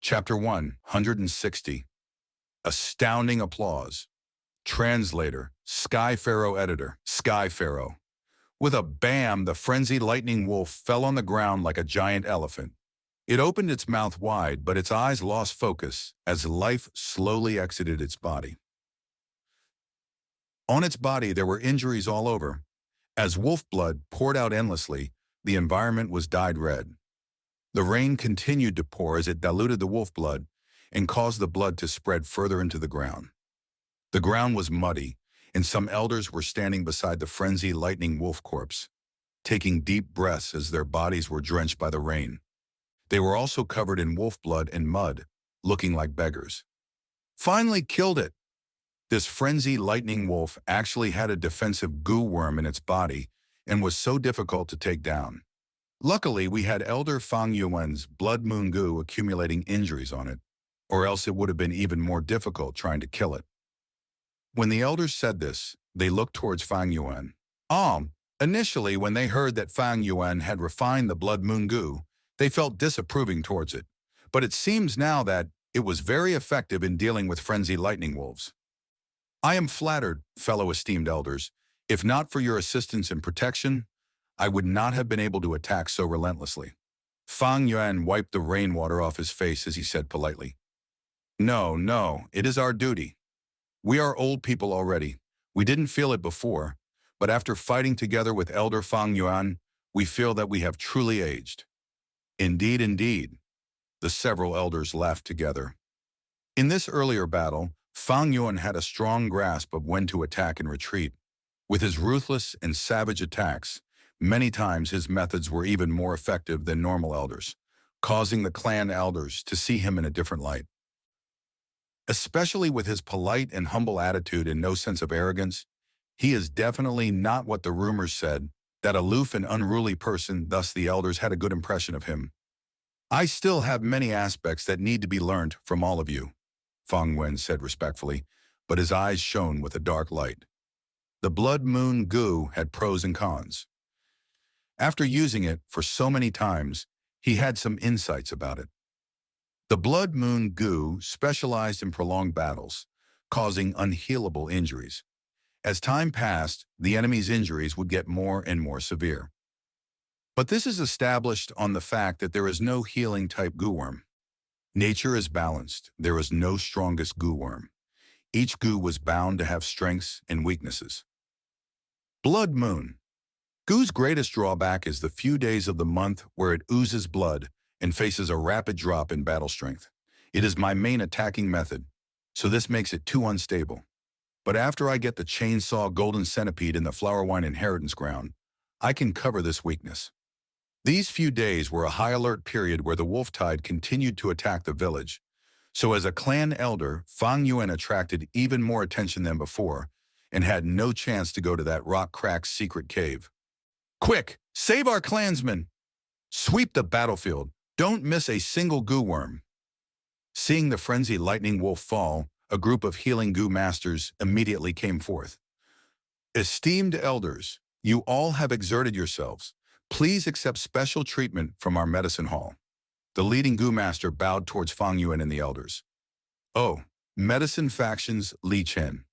Chapter 160. Astounding Applause. Translator, Sky Pharaoh Editor, Sky Pharaoh. With a bam, the frenzied lightning wolf fell on the ground like a giant elephant. It opened its mouth wide, but its eyes lost focus as life slowly exited its body. On its body, there were injuries all over. As wolf blood poured out endlessly, the environment was dyed red. The rain continued to pour as it diluted the wolf blood and caused the blood to spread further into the ground. The ground was muddy, and some elders were standing beside the frenzied lightning wolf corpse, taking deep breaths as their bodies were drenched by the rain. They were also covered in wolf blood and mud, looking like beggars. Finally killed it! This frenzied lightning wolf actually had a defensive goo worm in its body and was so difficult to take down. Luckily, we had Elder Fang Yuan's blood moon goo accumulating injuries on it, or else it would have been even more difficult trying to kill it. When the elders said this, they looked towards Fang Yuan. Initially, when they heard that Fang Yuan had refined the blood moon goo, they felt disapproving towards it. But it seems now that it was very effective in dealing with frenzied lightning wolves. I am flattered, fellow esteemed elders. If not for your assistance and protection, I would not have been able to attack so relentlessly. Fang Yuan wiped the rainwater off his face as he said politely, No, it is our duty. We are old people already. We didn't feel it before, but after fighting together with Elder Fang Yuan, we feel that we have truly aged. Indeed. The several elders laughed together. In this earlier battle, Fang Yuan had a strong grasp of when to attack and retreat. With his ruthless and savage attacks, many times his methods were even more effective than normal elders, causing the clan elders to see him in a different light. Especially with his polite and humble attitude and no sense of arrogance, he is definitely not what the rumors said, that aloof and unruly person, thus the elders had a good impression of him. I still have many aspects that need to be learned from all of you, Fang Yuan said respectfully, but his eyes shone with a dark light. The blood moon goo had pros and cons. After using it for so many times, he had some insights about it. The blood moon goo specialized in prolonged battles, causing unhealable injuries. As time passed, the enemy's injuries would get more and more severe. But this is established on the fact that there is no healing type goo worm. Nature is balanced. There is no strongest goo worm. Each goo was bound to have strengths and weaknesses. Blood moon. Goo's greatest drawback is the few days of the month where it oozes blood and faces a rapid drop in battle strength. It is my main attacking method, so this makes it too unstable. But after I get the chainsaw golden centipede in the flower wine inheritance ground, I can cover this weakness. These few days were a high alert period where the wolf tide continued to attack the village, so as a clan elder, Fang Yuan attracted even more attention than before and had no chance to go to that rock-cracked secret cave. Quick, save our clansmen! Sweep the battlefield. Don't miss a single goo worm. Seeing the frenzied lightning wolf fall, a group of healing goo masters immediately came forth. Esteemed elders, you all have exerted yourselves. Please accept special treatment from our medicine hall. The leading goo master bowed towards Fang Yuan and the elders. Oh, medicine factions Li Chen.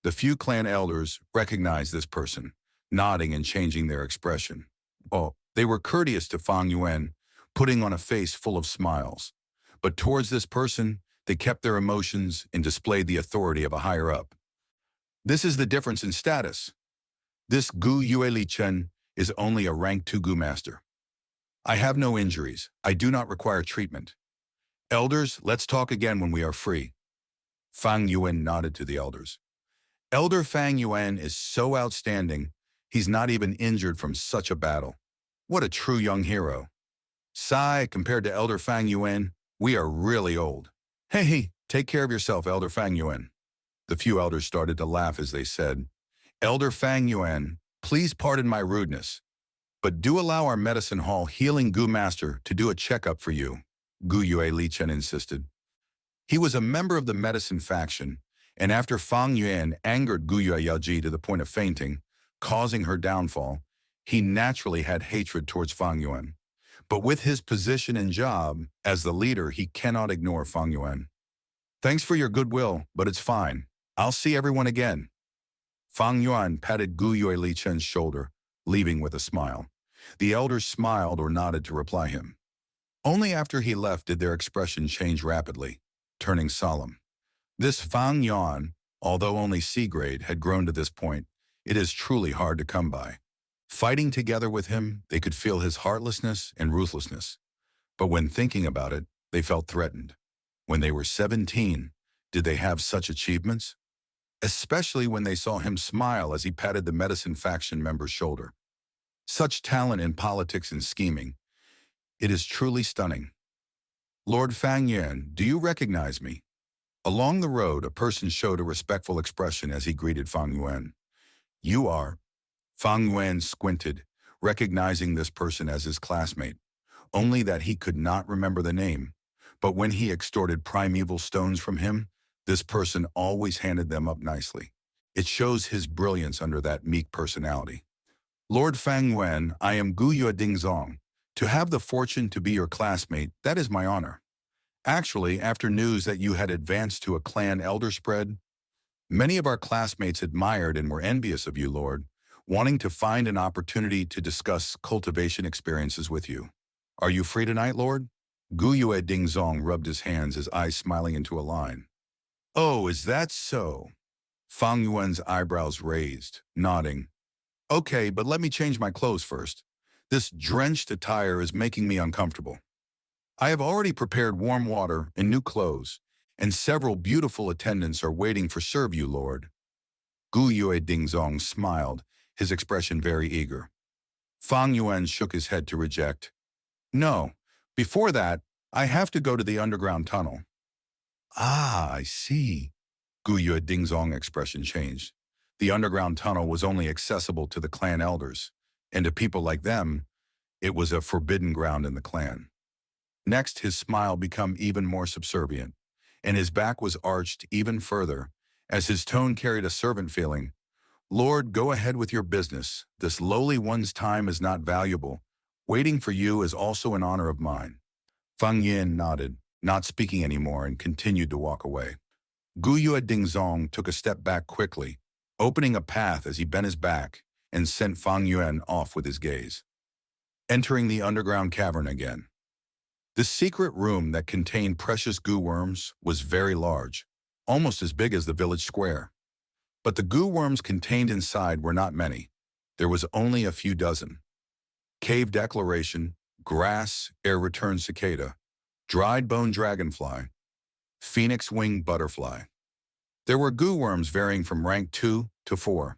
The few clan elders recognized this person, nodding and changing their expression. Oh, they were courteous to Fang Yuan, putting on a face full of smiles. But towards this person, they kept their emotions and displayed the authority of a higher-up. This is the difference in status. This Gu Yue Li Chen is only a rank 2 Gu master. I have no injuries. I do not require treatment. Elders, let's talk again when we are free. Fang Yuan nodded to the elders. Elder Fang Yuan is so outstanding, he's not even injured from such a battle. What a true young hero. Sigh, compared to Elder Fang Yuan, we are really old. Hey, take care of yourself, Elder Fang Yuan. The few elders started to laugh as they said, Elder Fang Yuan, please pardon my rudeness, but do allow our medicine hall healing Gu master to do a checkup for you, Gu Yue Li Chen insisted. He was a member of the medicine faction, and after Fang Yuan angered Gu Yue Yaoji to the point of fainting, causing her downfall, he naturally had hatred towards Fang Yuan. But with his position and job as the leader, he cannot ignore Fang Yuan. Thanks for your goodwill, but it's fine. I'll see everyone again. Fang Yuan patted Gu Yue Li Chen's shoulder, leaving with a smile. The elders smiled or nodded to reply him. Only after he left did their expression change rapidly, turning solemn. This Fang Yuan, although only C-grade, had grown to this point. It is truly hard to come by. Fighting together with him, they could feel his heartlessness and ruthlessness. But when thinking about it, they felt threatened. When they were 17, did they have such achievements? Especially when they saw him smile as he patted the medicine faction member's shoulder. Such talent in politics and scheming. It is truly stunning. Lord Fang Yuan, do you recognize me? Along the road, a person showed a respectful expression as he greeted Fang Yuan. You are. Fang Yuan squinted, recognizing this person as his classmate, only that he could not remember the name. But when he extorted primeval stones from him, this person always handed them up nicely. It shows his brilliance under that meek personality. Lord Fang Yuan, I am Gu Yue Dingzong. To have the fortune to be your classmate, that is my honor. Actually, after news that you had advanced to a clan elder spread, many of our classmates admired and were envious of you, Lord, wanting to find an opportunity to discuss cultivation experiences with you. Are you free tonight, Lord? Gu Yue Dingzong rubbed his hands, his eyes smiling into a line. Oh, is that so? Fang Yuan's eyebrows raised, nodding. Okay, but let me change my clothes first. This drenched attire is making me uncomfortable. I have already prepared warm water and new clothes, and several beautiful attendants are waiting for serve you, Lord. Gu Yue Dingzong smiled, his expression very eager. Fang Yuan shook his head to reject. No, before that, I have to go to the underground tunnel. Ah, I see. Gu Yue Dingzong's expression changed. The underground tunnel was only accessible to the clan elders, and to people like them, it was a forbidden ground in the clan. Next, his smile became even more subservient, and his back was arched even further, as his tone carried a servant feeling. Lord, go ahead with your business. This lowly one's time is not valuable. Waiting for you is also an honor of mine. Fang Yin nodded, not speaking anymore, and continued to walk away. Gu Yue Dingzong took a step back quickly, opening a path as he bent his back and sent Fang Yuan off with his gaze. Entering the underground cavern again. The secret room that contained precious goo worms was very large, almost as big as the village square. But the goo worms contained inside were not many. There was only a few dozen. Cave declaration, grass, air return cicada, dried bone dragonfly, phoenix wing butterfly. There were goo worms varying from rank 2 to 4.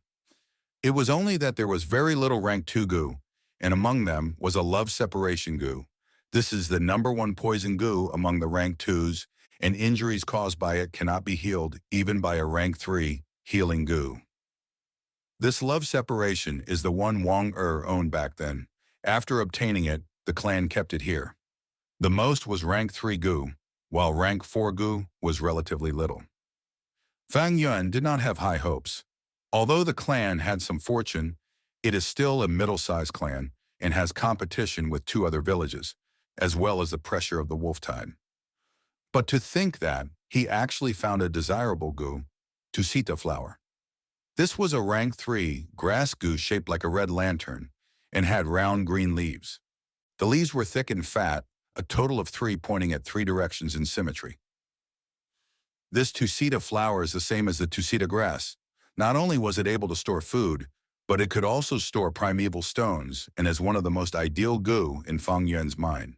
It was only that there was very little rank 2 goo, and among them was a love separation goo. This is the #1 poison goo among the rank 2s, and injuries caused by it cannot be healed even by a rank 3 healing goo. This love separation is the one Wang owned back then. After obtaining it, the clan kept it here. The most was rank 3 goo, while rank 4 goo was relatively little. Fang Yuan did not have high hopes. Although the clan had some fortune, it is still a middle-sized clan and has competition with 2 other villages, as well as the pressure of the wolf tide. But to think that he actually found a desirable goo, Tusita flower. This was a rank 3 grass goo shaped like a red lantern and had round green leaves. The leaves were thick and fat, a total of 3 pointing at 3 directions in symmetry. This Tusita flower is the same as the Tusita grass. Not only was it able to store food, but it could also store primeval stones and is one of the most ideal goo in Fang Yuan's mind.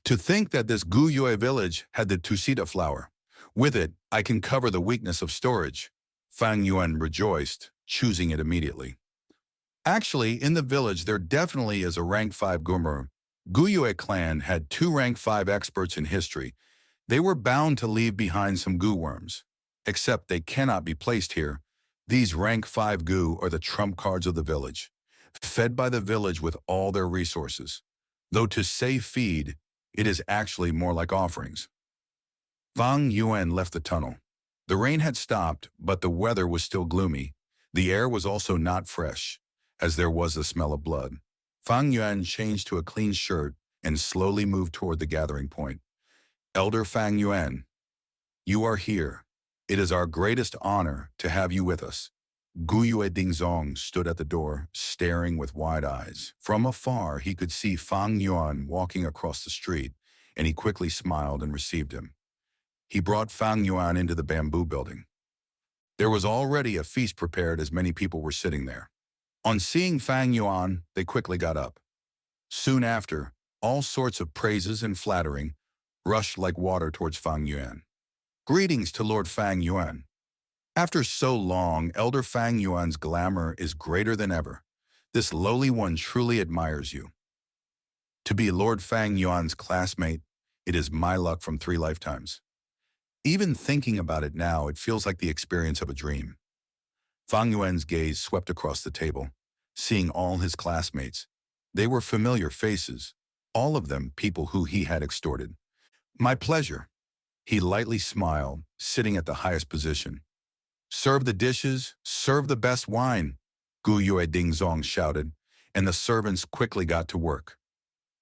To think that this Gu Yue village had the Tusita flower. With it, I can cover the weakness of storage. Fang Yuan rejoiced, choosing it immediately. Actually, in the village, there definitely is a rank 5 goomer. Gu Yue clan had 2 rank 5 experts in history. They were bound to leave behind some goo worms. Except they cannot be placed here. These rank 5 goo are the trump cards of the village, fed by the village with all their resources. Though to say feed, it is actually more like offerings. Fang Yuan left the tunnel. The rain had stopped, but the weather was still gloomy. The air was also not fresh, as there was the smell of blood. Fang Yuan changed to a clean shirt and slowly moved toward the gathering point. Elder Fang Yuan, you are here. It is our greatest honor to have you with us. Gu Yue Dingzong stood at the door, staring with wide eyes. From afar, he could see Fang Yuan walking across the street, and he quickly smiled and received him. He brought Fang Yuan into the bamboo building. There was already a feast prepared as many people were sitting there. On seeing Fang Yuan, they quickly got up. Soon after, all sorts of praises and flattering rushed like water towards Fang Yuan. Greetings to Lord Fang Yuan. After so long, Elder Fang Yuan's glamour is greater than ever. This lowly one truly admires you. To be Lord Fang Yuan's classmate, it is my luck from 3 lifetimes. Even thinking about it now, it feels like the experience of a dream. Fang Yuan's gaze swept across the table, seeing all his classmates. They were familiar faces, all of them people who he had extorted. My pleasure. He lightly smiled, sitting at the highest position. Serve the dishes, serve the best wine, Gu Yue Dingzong shouted, and the servants quickly got to work.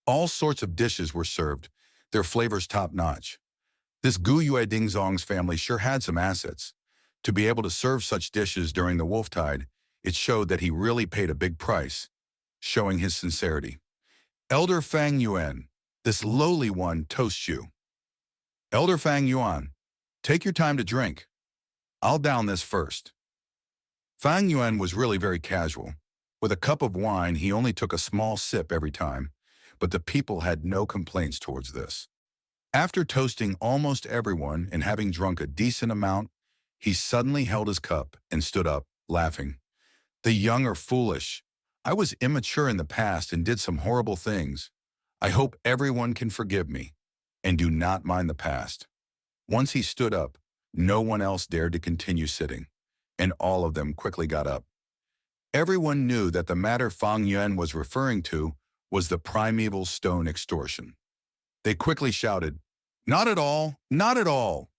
All sorts of dishes were served, their flavors top-notch. This Gu Yue Dingzong's family sure had some assets. To be able to serve such dishes during the Wolftide, it showed that he really paid a big price, showing his sincerity. Elder Fang Yuan, this lowly one toasts you. Elder Fang Yuan, take your time to drink. I'll down this first. Fang Yuan was really very casual. With a cup of wine, he only took a small sip every time, but the people had no complaints towards this. After toasting almost everyone and having drunk a decent amount, he suddenly held his cup and stood up, laughing. The young are foolish. I was immature in the past and did some horrible things. I hope everyone can forgive me and do not mind the past. Once he stood up, no one else dared to continue sitting, and all of them quickly got up. Everyone knew that the matter Fang Yuan was referring to was the primeval stone extortion. They quickly shouted, "Not at all, not at all.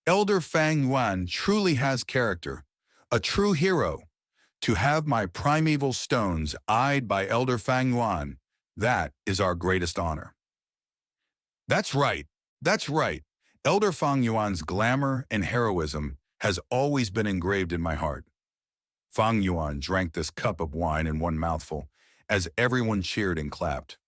Elder Fang Yuan truly has character, a true hero. To have my primeval stones eyed by Elder Fang Yuan, that is our greatest honor." That's right, that's right. Elder Fang Yuan's glamour and heroism has always been engraved in my heart. Fang Yuan drank this cup of wine in one mouthful as everyone cheered and clapped.